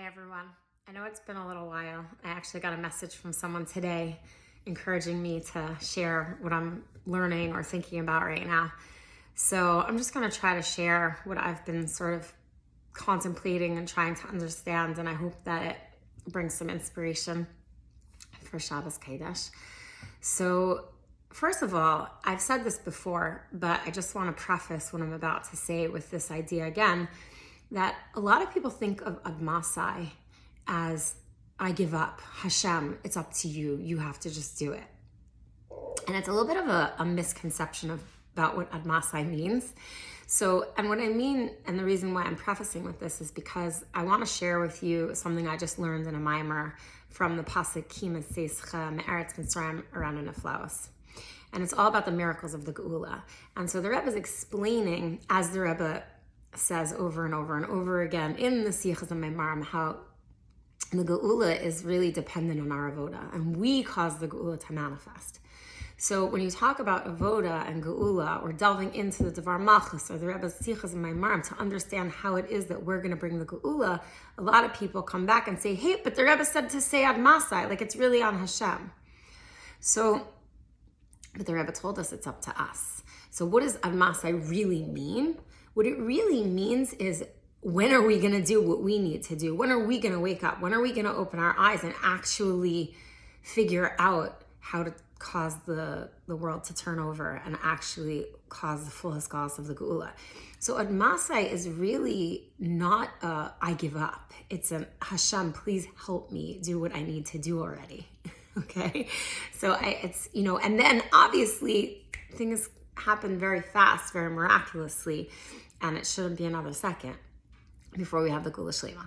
Hi everyone. I know it's been a little while. I actually got a message from someone today encouraging me to share what I'm learning or thinking about right now. So I'm just going to try to share what I've been sort of contemplating and trying to understand, and I hope that it brings some inspiration for Shabbos Kodesh. So first of all, I've said this before, but I just want to preface what I'm about to say with this idea again, that a lot of people think of Masai as, I give up, Hashem, it's up to you, you have to just do it. And it's a little bit of a misconception about what Masai means. So, and what I mean, and the reason why I'm prefacing with this is because I want to share with you something I just learned in a Mamaar from the pasuk Kimei Tzezcha Me'eretz Mitzrayim around Neflaos. And it's all about the miracles of the Geula. And so the Rebbe is explaining, as the Rebbe says over and over and over again in the Sichos and Mamaar, how the Geula is really dependent on our avoda, and we cause the Geula to manifest. So when you talk about avoda and Geula, or delving into the Devar Malchus or the Rebbe's Sichos and Mamaar to understand how it is that we're going to bring the Geula, a lot of people come back and say, hey, but the Rebbe said to say Ad Masai, like it's really on Hashem. So, but the Rebbe told us it's up to us. So what does Ad Masai really mean? What it really means is, when are we going to do what we need to do? When are we going to wake up? When are we going to open our eyes and actually figure out how to cause the world to turn over and actually cause the full Haskalas of the Geula? So Ad Masai is really not a I give up. It's an Hashem, please help me do what I need to do already. Okay? So it's, and then obviously things happen very fast, very miraculously, and it shouldn't be another second before we have the Geula Shlema.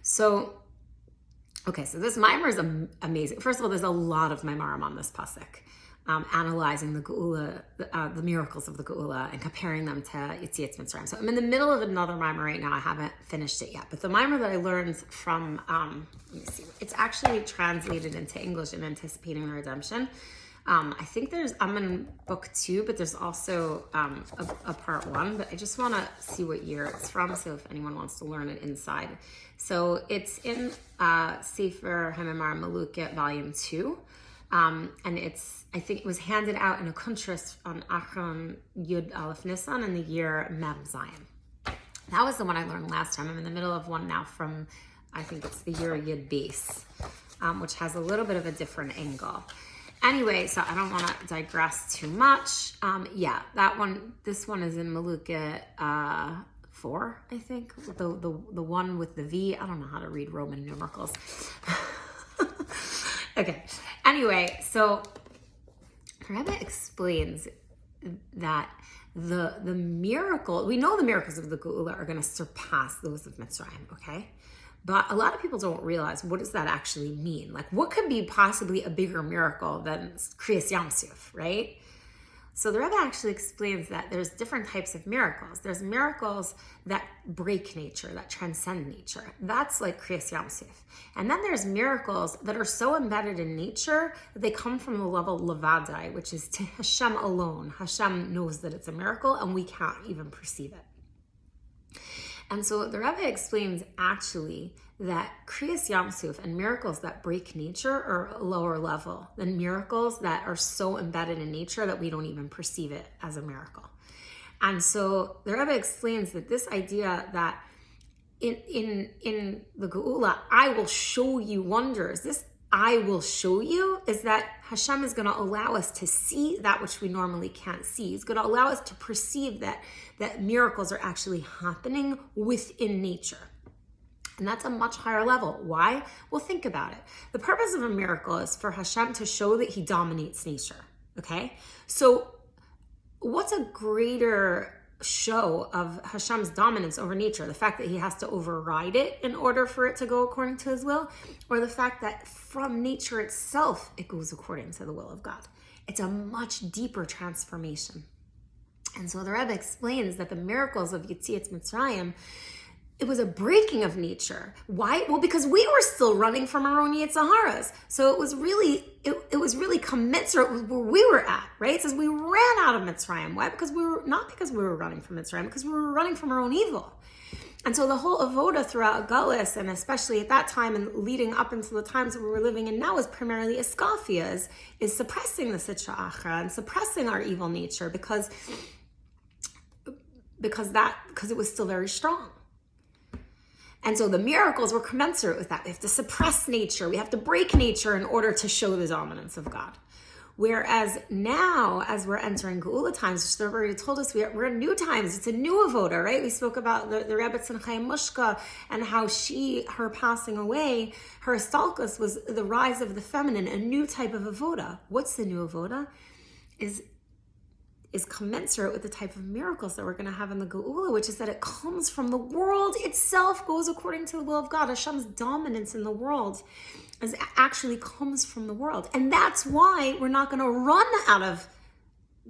So, okay, so this Mamaar is amazing. First of all, there's a lot of Mamarim on this pasuk, analyzing the Geula, the miracles of the Geula, and comparing them to Yetziat Mitzrayim. So I'm in the middle of another Mamaar right now. I haven't finished it yet, but the Mamaar that I learned from, let me see, it's actually translated into English in Anticipating the Redemption. I think I'm in book 2, but there's also a part 1, but I just want to see what year it's from, so if anyone wants to learn it inside. So it's in Sefer Mamaar Maluket Volume 2, and I think it was handed out in a kuntras on Achron Yud Aleph Nisan in the year Mem Zion. That was the one I learned last time. I'm in the middle of one now from, I think it's the year Yud Base, which has a little bit of a different angle. Anyway, so I don't want to digress too much. This one is in Maluket 4, I think. The one with the V. I don't know how to read Roman numerals. Okay. Anyway, so Rebbe explains that the miracle, we know the miracles of the Geula are going to surpass those of Mitzrayim, okay? But a lot of people don't realize, what does that actually mean? Like, what could be possibly a bigger miracle than Kriyas Yam Suf, right? So the Rebbe actually explains that there's different types of miracles. There's miracles that break nature, that transcend nature. That's like Kriyas Yam Suf. And then there's miracles that are so embedded in nature that they come from the level Levadai, which is to Hashem alone. Hashem knows that it's a miracle and we can't even perceive it. And so the Rebbe explains actually that Kriyas Yam Suf and miracles that break nature are a lower level than miracles that are so embedded in nature that we don't even perceive it as a miracle. And so the Rebbe explains that this idea that in the Geula, I will show you wonders, this I will show you is that Hashem is going to allow us to see that which we normally can't see. He's going to allow us to perceive that miracles are actually happening within nature. And that's a much higher level. Why? Well, think about it. The purpose of a miracle is for Hashem to show that he dominates nature. Okay? So what's a greater show of Hashem's dominance over nature? The fact that he has to override it in order for it to go according to his will, or the fact that from nature itself it goes according to the will of God? It's a much deeper transformation. And so the Rebbe explains that the miracles of Yetziat Mitzrayim, it was a breaking of nature. Why? Well, because we were still running from our own Yetzaharas. So it was really commensurate with where we were at, right? It says we ran out of Mitzrayim. Why? Because we were running from Mitzrayim, because we were running from our own evil. And so the whole avoda throughout Gullus, and especially at that time and leading up into the times that we're living in now, is primarily iskafia, is suppressing the sitra achra and suppressing our evil nature because it was still very strong. And so the miracles were commensurate with that. We have to suppress nature. We have to break nature in order to show the dominance of God. Whereas now, as we're entering Geula times, which the Rebbe already told us, we're in new times. It's a new avoda, right? We spoke about the Rebbe Tzezcha Mushka and how her passing away, her stalkus was the rise of the feminine, a new type of avoda. What's the new avoda? Is commensurate with the type of miracles that we're going to have in the Geula, which is that it comes from the world itself, goes according to the will of God. Hashem's dominance in the world actually comes from the world. And that's why we're not going to run out of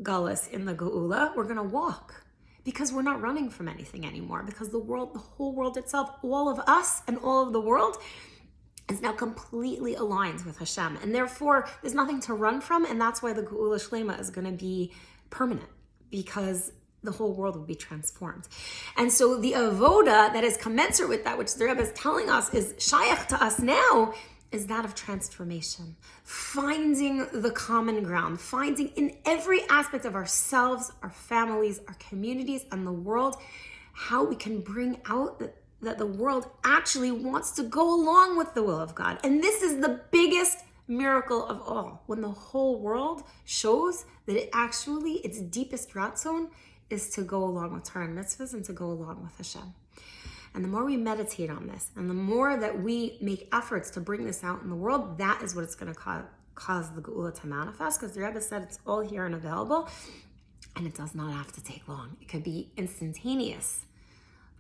Gullus in the Geula. We're going to walk, because we're not running from anything anymore, because the whole world itself, all of us and all of the world is now completely aligned with Hashem. And therefore, there's nothing to run from. And that's why the Geula Shlema is going to be permanent, because the whole world will be transformed. And so the avoda that is commensurate with that, which the Rebbe is telling us is shayach to us now, is that of transformation. Finding the common ground, finding in every aspect of ourselves, our families, our communities, and the world, how we can bring out that the world actually wants to go along with the will of God. And this is the biggest miracle of all, when the whole world shows that its deepest ratzon is to go along with Torah and mitzvahs and to go along with Hashem. And the more we meditate on this, and the more that we make efforts to bring this out in the world, that is what it's going to cause the Geula to manifest, because the Rebbe said it's all here and available, and it does not have to take long. It could be instantaneous,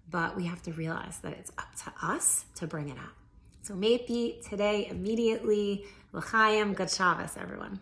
but we have to realize that it's up to us to bring it out. So may it be today, immediately. L'chaim, good Shabbos, everyone.